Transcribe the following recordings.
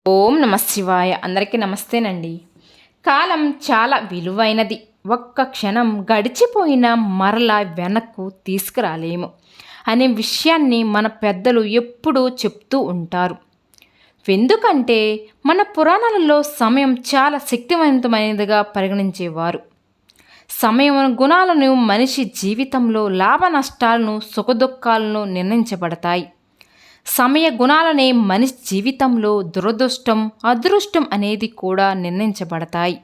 ఓం నమ శివాయ. అందరికీ నమస్తేనండి. కాలం చాలా విలువైనది. ఒక్క క్షణం గడిచిపోయినా మరలా వెనక్కు తీసుకురాలేము అనే విషయాన్ని మన పెద్దలు ఎప్పుడూ చెప్తూ ఉంటారు. ఎందుకంటే మన పురాణాలలో సమయం చాలా శక్తివంతమైనదిగా పరిగణించేవారు. సమయం గుణాలను మనిషి జీవితంలో లాభ నష్టాలను సుఖదుఖాలను నిర్ణయించబడతాయి. సమయ గుణాలనే మనిషి జీవితంలో దురదృష్టం అదృష్టం అనేది కూడా నిర్ణయించబడతాయి.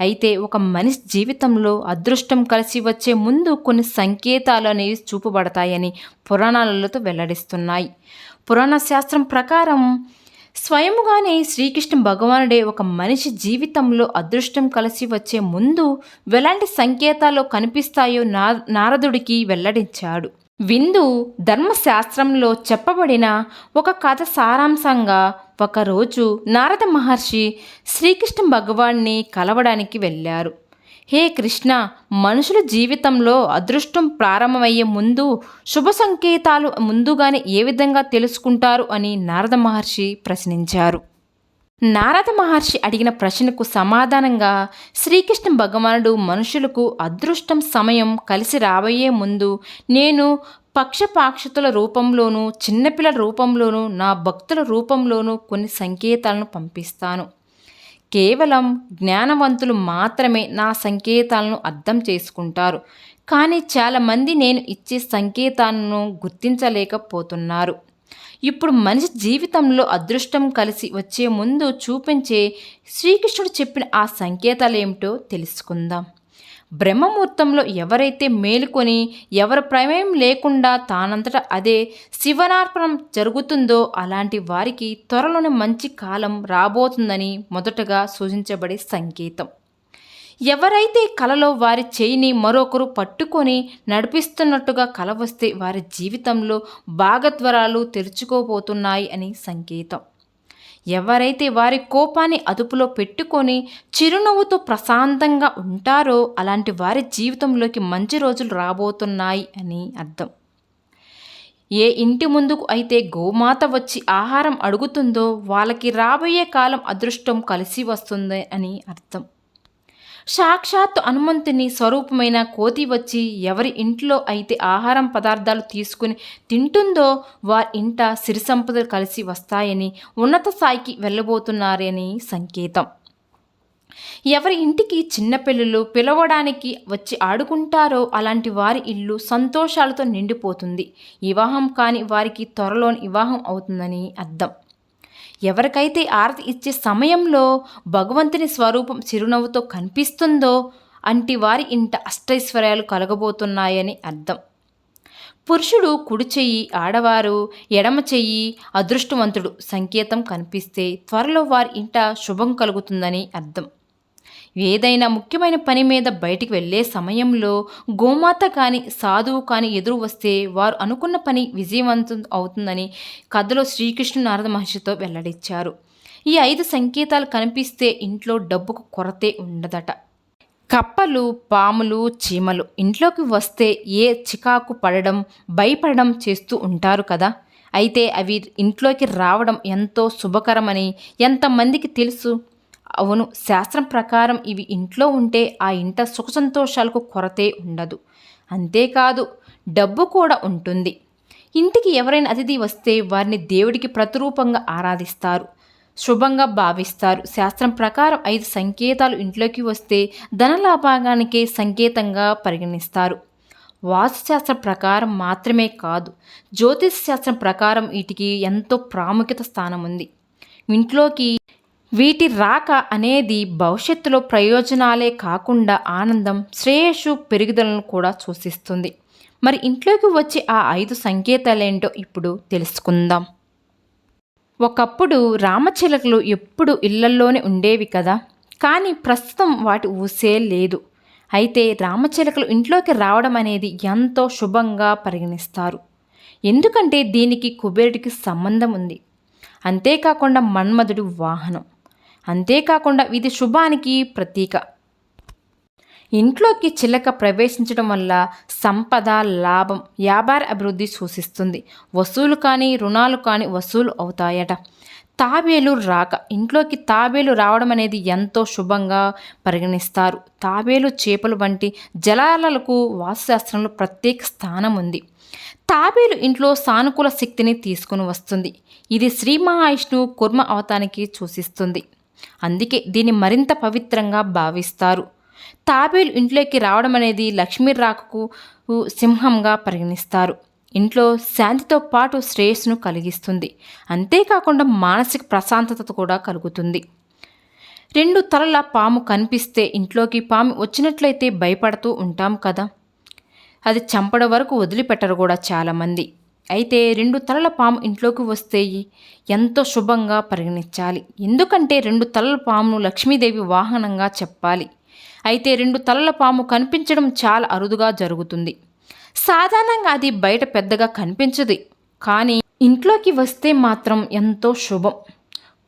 అయితే ఒక మనిషి జీవితంలో అదృష్టం కలిసి వచ్చే ముందు కొన్ని సంకేతాలు అనేవి చూపబడతాయని పురాణాలతో వెల్లడిస్తున్నాయి. పురాణ శాస్త్రం ప్రకారం స్వయముగానే శ్రీకృష్ణ భగవానుడే ఒక మనిషి జీవితంలో అదృష్టం కలిసి వచ్చే ముందు ఎలాంటి సంకేతాలు కనిపిస్తాయో నారదుడికి వెల్లడించాడు. విందు ధర్మశాస్త్రంలో చెప్పబడిన ఒక కథ సారాంశంగా ఒకరోజు నారద మహర్షి శ్రీకృష్ణ భగవాన్ని కలవడానికి వెళ్ళారు. హే కృష్ణ, మనుషుల జీవితంలో అదృష్టం ప్రారంభమయ్యే ముందు శుభ సంకేతాలు ముందుగానే ఏ విధంగా తెలుసుకుంటారు అని నారద మహర్షి ప్రశ్నించారు. నారద మహర్షి అడిగిన ప్రశ్నకు సమాధానంగా శ్రీకృష్ణ భగవానుడు మనుషులకు అదృష్టం సమయం కలిసి రాబోయే ముందు నేను పక్షపాక్షతుల రూపంలోనూ చిన్నపిల్లల రూపంలోనూ నా భక్తుల రూపంలోనూ కొన్ని సంకేతాలను పంపిస్తాను. కేవలం జ్ఞానవంతులు మాత్రమే నా సంకేతాలను అర్థం చేసుకుంటారు. కానీ చాలామంది నేను ఇచ్చే సంకేతాలను గుర్తించలేకపోతున్నారు. ఇప్పుడు మనిషి జీవితంలో అదృష్టం కలిసి వచ్చే ముందు చూపించే శ్రీకృష్ణుడు చెప్పిన ఆ సంకేతాలు ఏమిటో తెలుసుకుందాం. బ్రహ్మముహూర్తంలో ఎవరైతే మేలుకొని ఎవరి ప్రమేయం లేకుండా తానంతటా అదే శివనార్పణం జరుగుతుందో అలాంటి వారికి త్వరలోనే మంచి కాలం రాబోతుందని మొదటగా సూచించబడే సంకేతం. ఎవరైతే కలలో వారి చేయిని మరొకరు పట్టుకొని నడిపిస్తున్నట్టుగా కల వస్తే వారి జీవితంలో భాగద్వారాలు తెరుచుకోబోతున్నాయి అని సంకేతం. ఎవరైతే వారి కోపాన్ని అదుపులో పెట్టుకొని చిరునవ్వుతో ప్రశాంతంగా ఉంటారో అలాంటి వారి జీవితంలోకి మంచి రోజులు రాబోతున్నాయి అని అర్థం. ఏ ఇంటి ముందుకు అయితే గోమాత వచ్చి ఆహారం అడుగుతుందో వాళ్ళకి రాబోయే కాలం అదృష్టం కలిసి వస్తుంది అని అర్థం. సాక్షాత్తు హనుమంతుని స్వరూపమైన కోతి వచ్చి ఎవరి ఇంట్లో అయితే ఆహారం పదార్థాలు తీసుకుని తింటుందో వారి ఇంట సిరి సంపదలు కలిసి వస్తాయని ఉన్నత స్థాయికి వెళ్ళబోతున్నారని సంకేతం. ఎవరి ఇంటికి చిన్నపిల్లలు పిలవడానికి వచ్చి ఆడుకుంటారో అలాంటి వారి ఇల్లు సంతోషాలతో నిండిపోతుంది. వివాహం కాని వారికి త్వరలోని వివాహం అవుతుందని అర్థం. ఎవరికైతే ఆరతి ఇచ్చే సమయంలో భగవంతుని స్వరూపం చిరునవ్వుతో కనిపిస్తుందో అంటి వారి ఇంట అష్టైశ్వర్యాలు కలగబోతున్నాయని అర్థం. పురుషుడు కుడి చెయ్యి, ఆడవారు ఎడమ చెయ్యి అదృష్టవంతుడు సంకేతం కనిపిస్తే త్వరలో వారి ఇంట శుభం కలుగుతుందని అర్థం. ఏదైనా ముఖ్యమైన పని మీద బయటికి వెళ్ళే సమయంలో గోమాత కానీ సాధువు కానీ ఎదురు వస్తే వారు అనుకున్న పని విజయవంతం అవుతుందని కథలో శ్రీకృష్ణుడు నారద మహర్షితో వెల్లడించారు. ఈ 5 సంకేతాలు కనిపిస్తే ఇంట్లో డబ్బుకు కొరతే ఉండదట. కప్పలు, పాములు, చీమలు ఇంట్లోకి వస్తే ఏ చికాకు పడడం భయపడడం చేస్తూ ఉంటారు కదా. అయితే అవి ఇంట్లోకి రావడం ఎంతో శుభకరమని ఎంతమందికి తెలుసు? అవును, శాస్త్రం ప్రకారం ఇవి ఇంట్లో ఉంటే ఆ ఇంట సుఖ సంతోషాలకు కొరతే ఉండదు. అంతేకాదు డబ్బు కూడా ఉంటుంది. ఇంటికి ఎవరైనా అతిథి వస్తే వారిని దేవుడికి ప్రతిరూపంగా ఆరాధిస్తారు, శుభంగా భావిస్తారు. శాస్త్రం ప్రకారం 5 సంకేతాలు ఇంట్లోకి వస్తే ధనలాభానికి సంకేతంగా పరిగణిస్తారు. వాస్తుశాస్త్రం ప్రకారం మాత్రమే కాదు, జ్యోతిష్ శాస్త్రం ప్రకారం వీటికి ఎంతో ప్రాముఖ్యత స్థానం ఉంది. ఇంట్లోకి వీటి రాక అనేది భవిష్యత్తులో ప్రయోజనాలే కాకుండా ఆనందం, శ్రేయస్సు, పెరుగుదలను కూడా సూచిస్తుంది. మరి ఇంట్లోకి వచ్చే ఆ 5 సంకేతాలేంటో ఇప్పుడు తెలుసుకుందాం. ఒకప్పుడు రామచిలకలు ఎప్పుడు ఇళ్లల్లోనే ఉండేవి కదా, కానీ ప్రస్తుతం వాటి ఊసే లేదు. అయితే రామచిలకలు ఇంట్లోకి రావడం అనేది ఎంతో శుభంగా పరిగణిస్తారు. ఎందుకంటే దీనికి కుబేరుడికి సంబంధం ఉంది. అంతేకాకుండా మన్మధుడు వాహనం. అంతేకాకుండా ఇది శుభానికి ప్రతీక. ఇంట్లోకి చిలక ప్రవేశించడం వల్ల సంపద, లాభం, వ్యాపార అభివృద్ధి సూచిస్తుంది. వసూలు కానీ రుణాలు కానీ వసూలు అవుతాయట. తాబేలు రాక ఇంట్లోకి తాబేలు రావడం అనేది ఎంతో శుభంగా పరిగణిస్తారు. తాబేలు చేపలు వంటి జలాలకు వాస్తుశాస్త్రంలో ప్రత్యేక స్థానం ఉంది. తాబేలు ఇంట్లో సానుకూల శక్తిని తీసుకుని వస్తుంది. ఇది శ్రీ మహావిష్ణువు కుర్మ అవతానికి సూచిస్తుంది. అందుకే దీన్ని మరింత పవిత్రంగా భావిస్తారు. తాబేలు ఇంట్లోకి రావడం అనేది లక్ష్మీ రాకకు సింహంగా పరిగణిస్తారు. ఇంట్లో శాంతితో పాటు శ్రేయస్సును కలిగిస్తుంది. అంతేకాకుండా మానసిక ప్రశాంతత కూడా కలుగుతుంది. 2 తలల పాము కనిపిస్తే ఇంట్లోకి పాము వచ్చినట్లయితే భయపడుతూ ఉంటాం కదా. అది చంపడం వరకు వదిలిపెట్టరు కూడా చాలామంది. అయితే 2 తలల పాము ఇంట్లోకి వస్తే ఎంతో శుభంగా పరిగణించాలి. ఎందుకంటే 2 తలల పామును లక్ష్మీదేవి వాహనంగా చెప్పాలి. అయితే 2 తలల పాము కనిపించడం చాలా అరుదుగా జరుగుతుంది. సాధారణంగా అది బయట పెద్దగా కనిపించదు, కానీ ఇంట్లోకి వస్తే మాత్రం ఎంతో శుభం.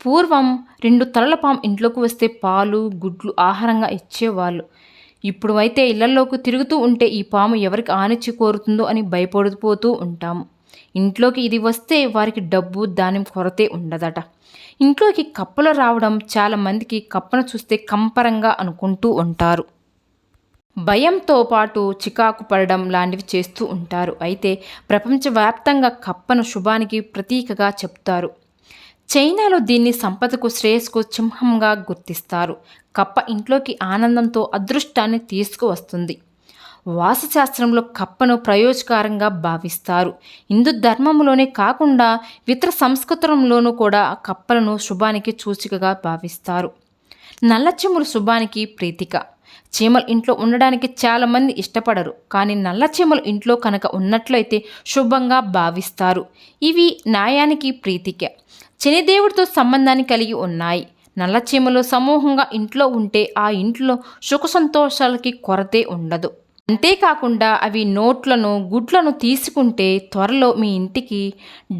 పూర్వం 2 తలల పాము ఇంట్లోకి వస్తే పాలు గుడ్లు ఆహారంగా ఇచ్చేవాళ్ళు. ఇప్పుడు అయితే ఇళ్లలోకి తిరుగుతూ ఉంటే ఈ పాము ఎవరికి ఆనిచ్చి కోరుతుందో అని భయపడిపోతూ ఉంటాము. ఇంట్లోకి ఇది వస్తే వారికి డబ్బు ధాన్యం కొరతే ఉండదట. ఇంట్లోకి కప్పలు రావడం చాలామందికి కప్పను చూస్తే కంపరంగా అనుకుంటూ ఉంటారు. భయంతో పాటు చికాకు పడడం లాంటివి చేస్తూ ఉంటారు. అయితే ప్రపంచవ్యాప్తంగా కప్పను శుభానికి ప్రతీకగా చెప్తారు. చైనాలో దీన్ని సంపదకు శ్రేయస్సుకు సింహంగా గుర్తిస్తారు. కప్ప ఇంట్లోకి ఆనందంతో అదృష్టాన్ని తీసుకువస్తుంది. వాస్తుశాస్త్రంలో కప్పను ప్రయోజకరంగా భావిస్తారు. హిందూ ధర్మంలోనే కాకుండా ఇతర సంస్కృతంలోనూ కూడా కప్పలను శుభానికి సూచికగా భావిస్తారు. నల్ల చీమలు శుభానికి ప్రతీక. చీమలు ఇంట్లో ఉండడానికి చాలామంది ఇష్టపడరు, కానీ నల్ల చీమలు ఇంట్లో కనుక ఉన్నట్లయితే శుభంగా భావిస్తారు. ఇవి న్యాయానికి ప్రతీక. శనిదేవుడితో సంబంధాన్ని కలిగి ఉన్నాయి. నల్ల చీమలు సమూహంగా ఇంట్లో ఉంటే ఆ ఇంట్లో సుఖ సంతోషాలకి కొరతే ఉండదు. అంతేకాకుండా అవి నోట్లను గుడ్లను తీసుకుంటే త్వరలో మీ ఇంటికి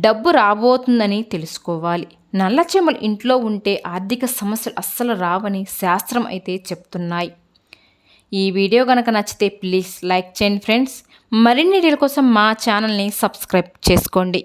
డబ్బు రాబోతుందని తెలుసుకోవాలి. నల్ల చీమలు ఇంట్లో ఉంటే ఆర్థిక సమస్యలు అస్సలు రావని శాస్త్రం అయితే చెప్తున్నాయి. ఈ వీడియో కనుక నచ్చితే ప్లీజ్ లైక్ చేయండి ఫ్రెండ్స్. మరిన్ని వీడియోల కోసం మా ఛానల్ని సబ్స్క్రైబ్ చేసుకోండి.